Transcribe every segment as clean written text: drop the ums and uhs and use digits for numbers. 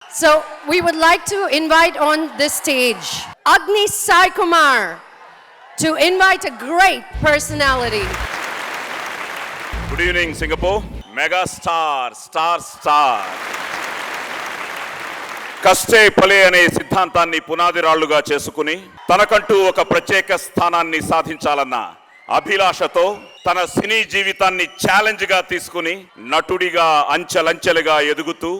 So we would like to invite on this stage Agni Sai Kumar to invite a great personality. Good evening, Singapore. Megastar, star. కష్టే Phale అనే సిద్ధాంతాన్ని పునాదిరాళ్లుగా చేసుకుని తనకంటూ ఒక ప్రత్యేక స్థానాన్ని సాధించాలన్న అభిలాషతో తన సినీ జీవితాన్ని ఛాలెంజ్గా తీసుకుని నటుడిగా అంచెలంచెలుగా ఎదుగుతూ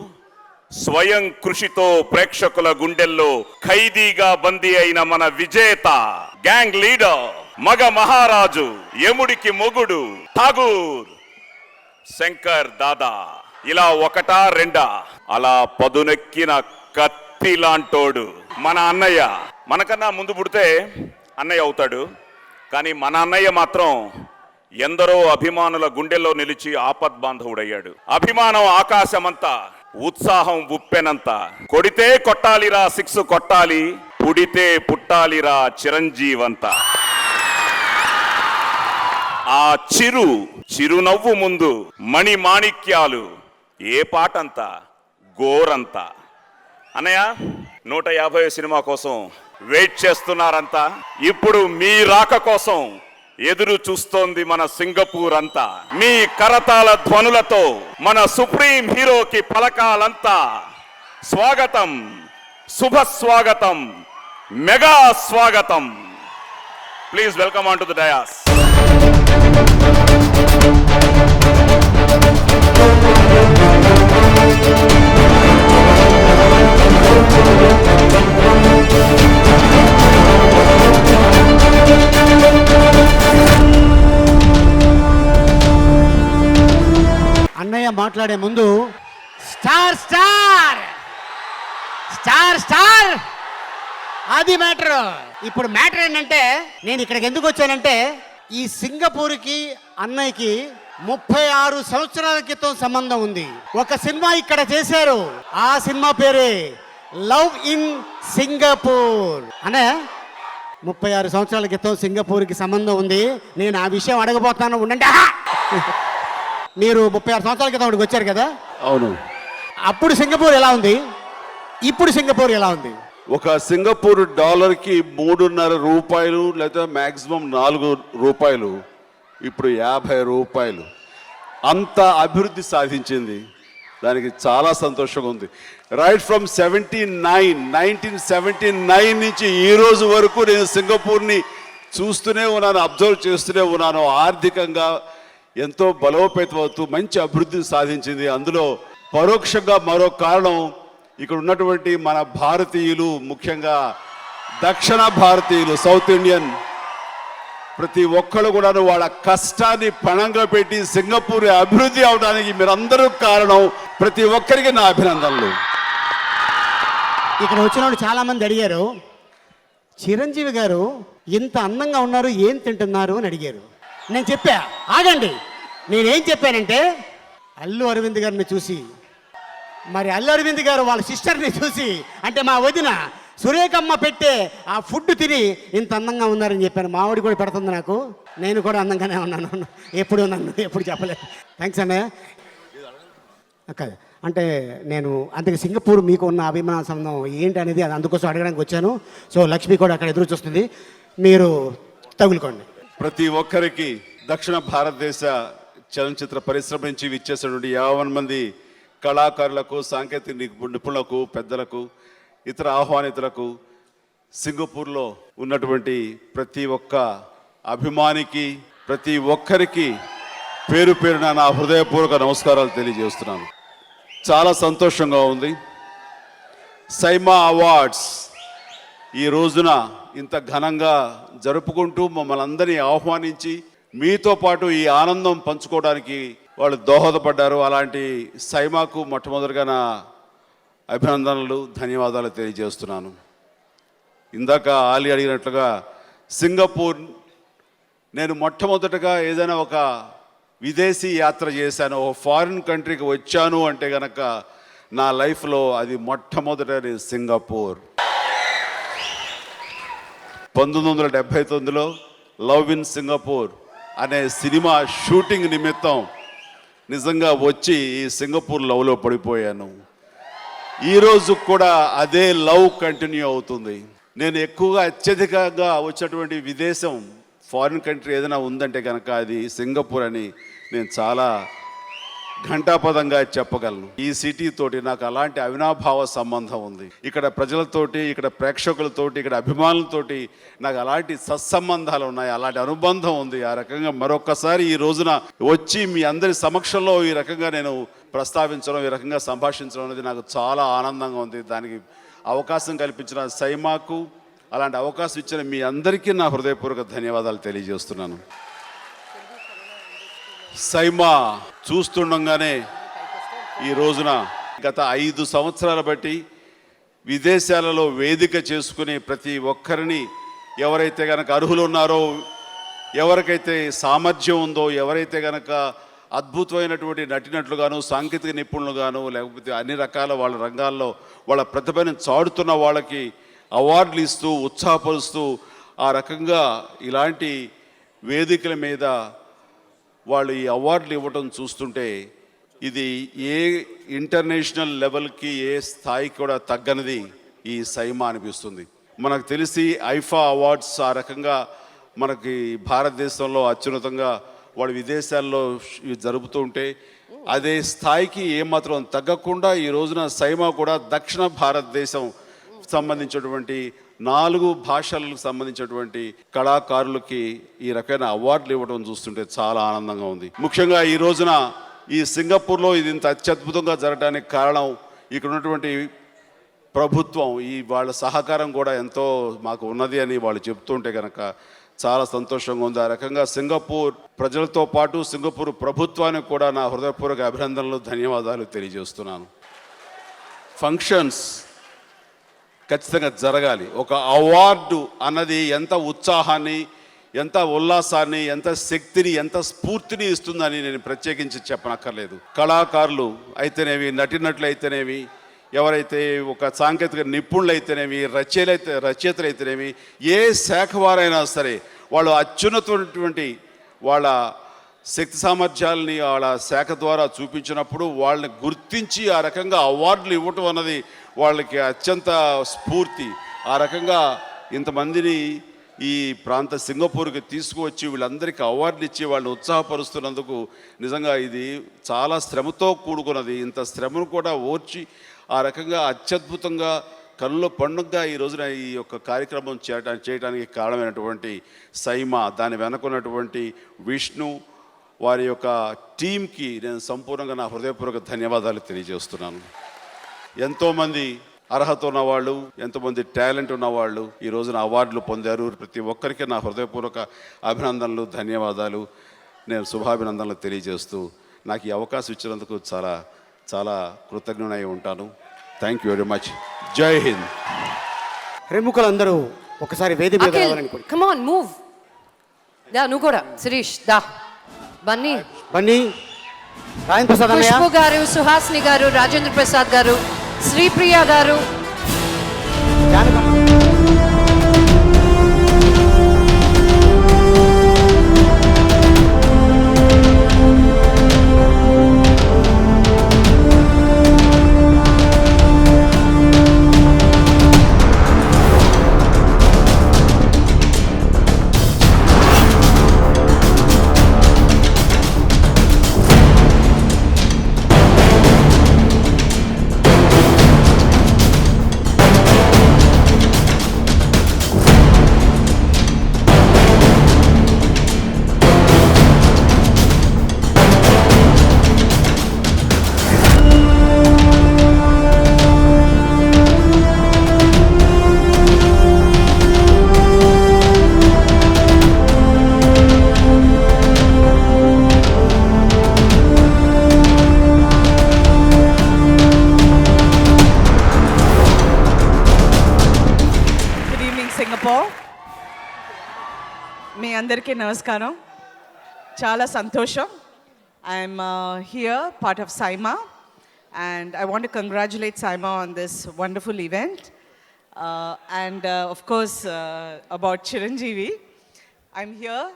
స్వయం కృషితో ప్రేక్షకుల గుండెల్లో ఖైదీగా బందీ అయిన మన విజేత, గ్యాంగ్ లీడర్, మగ మహారాజు, యముడికి మొగుడు, ఠాగూర్ శంకర్ దాదా. ఇలా ఒకటా రెండా, అలా పదునెక్కిన కత్తి లాంటోడు మన అన్నయ్య. మనకన్నా ముందు పుడితే అన్నయ్య అవుతాడు, కానీ మన అన్నయ్య మాత్రం ఎందరో అభిమానుల గుండెల్లో నిలిచి ఆపద్బాంధవుడయ్యాడు. అభిమానం ఆకాశమంతా, ఉత్సాహం ఉప్పెనంత. కొడితే కొట్టాలిరా సిక్స్ కొట్టాలి, పుడితే పుట్టాలిరా చిరంజీవంతా. ఆ చిరునవ్వు ముందు మణి మాణిక్యాలు ఏ పాటంతా గోరంతా. అన్నయ్య 150 సినిమా కోసం వెయిట్ చేస్తున్నారంతా. ఇప్పుడు మీ రాక కోసం ఎదురు చూస్తోంది మన సింగపూర్ అంతా. మీ కరతాళ ధ్వనులతో మన సుప్రీం హీరోకి పలకాలంతా. స్వాగతం, శుభ స్వాగతం, మెగా స్వాగతం. Please welcome on to the dais. అన్నయ్య మాట్లాడే ముందు స్టార్ స్టార్ స్టార్ స్టార్ అది మ్యాటర్. ఇప్పుడు మ్యాటర్ ఏంటంటే, నేను ఇక్కడికి ఎందుకు వచ్చానంటే, ఈ సింగపూర్కి అన్నయ్యకి 36 సంవత్సరాల క్రితం సంబంధం ఉంది. ఒక సినిమా ఇక్కడ చేశారు, ఆ సినిమా పేరే లవ్ ఇన్ సింగపూర్. అనే 36 సంవత్సరాల క్రితం సింగపూర్కి సంబంధం ఉంది. నేను ఆ విషయం అడగబోతాను, ఉండండి. మీరు 36 సంవత్సరాల క్రితం అక్కడికి వచ్చారు కదా? అవును. అప్పుడు సింగపూర్ ఎలా ఉంది, ఇప్పుడు సింగపూర్ ఎలా ఉంది? ఒక సింగపూర్ డాలర్కి 3.5 రూపాయలు, లేదా మ్యాక్సిమం 4 రూపాయలు. ఇప్పుడు 50 రూపాయలు. అంత అభివృద్ధి సాధించింది. దానికి చాలా సంతోషంగా ఉంది. రైట్ ఫ్రమ్ 1979 నుంచి ఈ రోజు వరకు నేను సింగపూర్ని చూస్తూనే ఉన్నాను, అబ్జర్వ్ చేస్తూనే ఉన్నాను. ఆర్థికంగా ఎంతో బలోపేతం అవుతూ మంచి అభివృద్ధిని సాధించింది. అందులో పరోక్షంగా మరో కారణం ఇక్కడ ఉన్నటువంటి మన భారతీయులు, ముఖ్యంగా దక్షిణ భారతీయులు, సౌత్ ఇండియన్, ప్రతి ఒక్కరు కూడా వాళ్ళ కష్టాన్ని పణంగా పెట్టి సింగపూర్ అభివృద్ధి అవడానికి మీరందరూ కారణం. ప్రతి ఒక్కరికి నా అభినందనలు. ఇక్కడ వచ్చిన వాళ్ళు చాలా మంది అడిగారు, చిరంజీవి గారు ఇంత అందంగా ఉన్నారు, ఏం తింటున్నారు అని అడిగారు. నేను చెప్పా, ఆగండి. నేనేం చెప్పానంటే, అల్లు అరవింద్ గారిని చూసి, మరి అల్లు అరవింద్ గారు వాళ్ళ సిస్టర్ని చూసి, అంటే మా వదిన సురేఖమ్మ పెట్టే ఆ ఫుడ్ తిని ఇంత అందంగా ఉన్నారని చెప్పాను. మావిడి కూడా పెడుతుంది నాకు, నేను కూడా అందంగానే ఉన్నాను. ఎప్పుడు చెప్పలేదు. థ్యాంక్స్ అన్నయ్య. అంటే నేను అందుకే సింగపూర్ మీకు ఉన్న అభిమాన సంబంధం ఏంటి అనేది అది అందుకోసం అడగడానికి వచ్చాను. సో లక్ష్మి కూడా అక్కడ ఎదురు చూస్తుంది, మీరు తగులుకోండి. ప్రతి ఒక్కరికి దక్షిణ భారతదేశ చలనచిత్ర పరిశ్రమ నుంచి విచ్చేసినటువంటి 50 మంది కళాకారులకు, సాంకేతిక నిపుణులకు, పెద్దలకు, ఇతర ఆహ్వానితులకు, సింగపూర్లో ఉన్నటువంటి ప్రతి ఒక్క అభిమానికి, ప్రతి ఒక్కరికి పేరు పేరున నా హృదయపూర్వక నమస్కారాలు తెలియజేస్తున్నాను. చాలా సంతోషంగా ఉంది. సైమా అవార్డ్స్ ఈ రోజున ఇంత ఘనంగా జరుపుకుంటూ మమ్మల్ని అందరినీ ఆహ్వానించి మీతో పాటు ఈ ఆనందం పంచుకోవడానికి వాళ్ళు దోహదపడ్డారు. అలాంటి సైమాకు మొట్టమొదటిగా నా అభినందనలు, ధన్యవాదాలు తెలియజేస్తున్నాను. ఇందాక ఆలి అడిగినట్లుగా సింగపూర్ నేను మొట్టమొదటగా ఏదైనా ఒక విదేశీ యాత్ర చేశాను, ఒక ఫారిన్ కంట్రీకి వచ్చాను అంటే కనుక నా లైఫ్లో అది మొట్టమొదటి సింగపూర్. 1979లో లవ్ ఇన్ సింగపూర్ అనే సినిమా షూటింగ్ నిమిత్తం నిజంగా వచ్చి ఈ సింగపూర్ లవ్లో పడిపోయాను. ఈరోజు కూడా అదే లవ్ కంటిన్యూ అవుతుంది. నేను ఎక్కువగా అత్యధికంగా వచ్చినటువంటి విదేశం ఫారిన్ కంట్రీ ఏదైనా ఉందంటే కనుక అది సింగపూర్ అని నేను చాలా ఘంటాపదంగా చెప్పగలను. ఈ సిటీ తోటి నాకు అలాంటి అవినాభావ సంబంధం ఉంది. ఇక్కడ ప్రజలతోటి, ఇక్కడ ప్రేక్షకులతోటి, ఇక్కడ అభిమానులతోటి నాకు అలాంటి సత్సంబంధాలు ఉన్నాయి, అలాంటి అనుబంధం ఉంది. ఆ రకంగా మరొకసారి ఈ రోజున వచ్చి మీ అందరి సమక్షంలో ఈ రకంగా నేను ప్రస్తావించడం, ఈ రకంగా సంభాషించడం అనేది నాకు చాలా ఆనందంగా ఉంది. దానికి అవకాశం కల్పించిన సైమాకు, అలాంటి అవకాశం ఇచ్చిన మీ అందరికీ నా హృదయపూర్వక ధన్యవాదాలు తెలియజేస్తున్నాను. సైమా చూస్తుండగానే ఈ రోజున గత 5 సంవత్సరాల బట్టి విదేశాలలో వేదిక చేసుకుని ప్రతి ఒక్కరిని ఎవరైతే కనుక అర్హులు ఉన్నారో, ఎవరికైతే సామర్థ్యం ఉందో, ఎవరైతే కనుక అద్భుతమైనటువంటి నటినట్లుగాను, సాంకేతిక నిపుణులుగాను, లేకపోతే అన్ని రకాల వాళ్ళ రంగాల్లో వాళ్ళ ప్రతిభను చాటుతున్న వాళ్ళకి అవార్డులు ఇస్తూ ఉత్సాహపరుస్తూ ఆ రకంగా ఇలాంటి వేదికల మీద వాళ్ళు ఈ అవార్డులు ఇవ్వటం చూస్తుంటే ఇది ఏ ఇంటర్నేషనల్ లెవెల్కి, ఏ స్థాయికి కూడా తగ్గనిది ఈ సైమా అనిపిస్తుంది. మనకు తెలిసి ఐఫా అవార్డ్స్ ఆ రకంగా మనకి భారతదేశంలో అత్యున్నతంగా వాడు విదేశాల్లో జరుపుతూ ఉంటే అదే స్థాయికి ఏమాత్రం తగ్గకుండా ఈ రోజున సైమా కూడా దక్షిణ భారతదేశం సంబంధించినటువంటి 4 భాషలకు సంబంధించినటువంటి కళాకారులకి ఈ రకమైన అవార్డులు ఇవ్వడం చూస్తుంటే చాలా ఆనందంగా ఉంది. ముఖ్యంగా ఈ రోజున ఈ సింగపూర్లో ఇది ఇంత అత్యద్భుతంగా జరగడానికి కారణం ఇక్కడ ఉన్నటువంటి ప్రభుత్వం, ఈ వాళ్ళ సహకారం కూడా ఎంతో మాకు ఉన్నది అని వాళ్ళు చెప్తుంటే కనుక చాలా సంతోషంగా ఉంది. ఆ రకంగా సింగపూర్ ప్రజలతో పాటు సింగపూర్ ప్రభుత్వానికి కూడా నా హృదయపూర్వక అభినందనలు, ధన్యవాదాలు తెలియజేస్తున్నాను. ఫంక్షన్స్ ఖచ్చితంగా జరగాలి. ఒక అవార్డు అన్నది ఎంత ఉత్సాహాన్ని, ఎంత ఉల్లాసాన్ని, ఎంత శక్తిని, ఎంత స్ఫూర్తిని ఇస్తుందని నేను ప్రత్యేకించి చెప్పనక్కర్లేదు. కళాకారులు అయితేనేవి, నటినట్లు అయితేనేవి, ఎవరైతే ఒక సాంకేతిక నిపుణులు అయితేనేవి, రచయితలు అయితేనేవి, ఏ శాఖ వారైనా సరే వాళ్ళు అత్యున్నతమైనటువంటి వాళ్ళ శక్తి సామర్థ్యాలని వాళ్ళ శాఖ ద్వారా చూపించినప్పుడు వాళ్ళని గుర్తించి ఆ రకంగా అవార్డులు ఇవ్వటం అన్నది వాళ్ళకి అత్యంత స్ఫూర్తి. ఆ రకంగా ఇంతమందిని ఈ ప్రాంత సింగపూర్కి తీసుకువచ్చి వీళ్ళందరికీ అవార్డులు ఇచ్చి వాళ్ళని ఉత్సాహపరుస్తున్నందుకు నిజంగా ఇది చాలా శ్రమతో కూడుకున్నది. ఇంత శ్రమను కూడా ఓర్చి ఆ రకంగా అత్యద్భుతంగా కళ్ళ పండుగగా ఈ రోజున ఈ యొక్క కార్యక్రమం చేయడానికి కారణమైనటువంటి సైమా, దాని వెనుకున్నటువంటి విష్ణు, వారి యొక్క టీంకి నేను సంపూర్ణంగా నా హృదయపూర్వక ధన్యవాదాలు తెలియజేస్తున్నాను. ఎంతోమంది అర్హత ఉన్నవాళ్ళు, ఎంతోమంది టాలెంట్ ఉన్నవాళ్ళు ఈ రోజున అవార్డులు పొందారు. ప్రతి ఒక్కరికి నా హృదయపూర్వక అభినందనలు, ధన్యవాదాలు, నేను శుభాభినందనలు తెలియజేస్తూ నాకు ఈ అవకాశం ఇచ్చినందుకు చాలా చాలా కృతజ్ఞునై ఉంటాను. Thank you very much. జై హింద్. ప్రముఖులందరూ ఒకసారి వేదిక మీద రావాలని కోరుకుంటున్నాను. Come on move. దా నువ్వు కూడా శిరీష్ దా. బన్నీ రాజేంద్ర ప్రసాద్ అన్నయ్య, ఖుష్బూ గారు, సుహాసిని గారు, రాజేంద్ర ప్రసాద్ గారు, శ్రీప్రియ గారు, జానకమ్మ. మీ అందరికీ నమస్కారం. చాలా సంతోషం. I'm here part of SIIMA and I want to congratulate SIIMA on this wonderful event and of course about Chiranjeevi. I'm here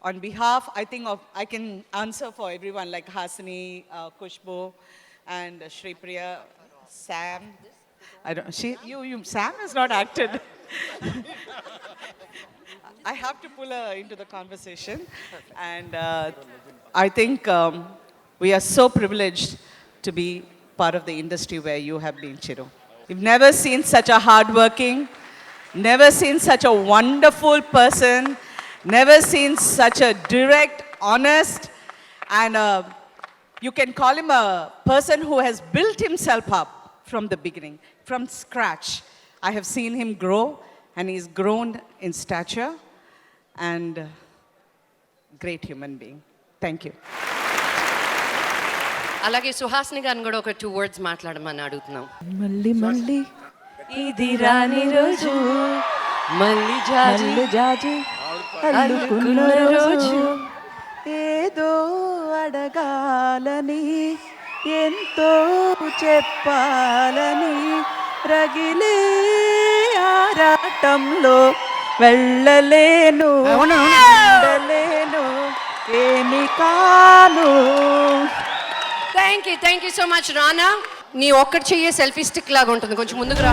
on behalf, I think I can answer for everyone like Suhasini, Kushboo and Shripriya, Sam, I don't. Sam has not acted. I have to pull her into the conversation, and I think we are so privileged to be part of the industry where you have been, Chiru. We've never seen such a hardworking, never seen such a wonderful person, never seen such a direct, honest, and you can call him a person who has built himself up from the beginning, from scratch. I have seen him grow, and he's grown in stature, and great human being. Thank you. అలాగే సుహాసిని గారిని కూడా ఒక 2 words మాట్లాడమని అడుగుతున్నాం. మళ్ళీ మళ్ళీ ఇది రాని రోజు మళ్ళీ జాజి అల్లుకున్న రోజు ఏదో అడగాలని ఎంతో చెప్పాలని రగిలే ఆరాటంలో వెళ్ళలేను ఉండలేను ఏమి కాను. థ్యాంక్ యూ సో మచ్ రానా. నీ ఒక్కటి చెయ్యే సెల్ఫీ స్టిక్ లాగా ఉంటుంది, కొంచెం ముందుకు రా.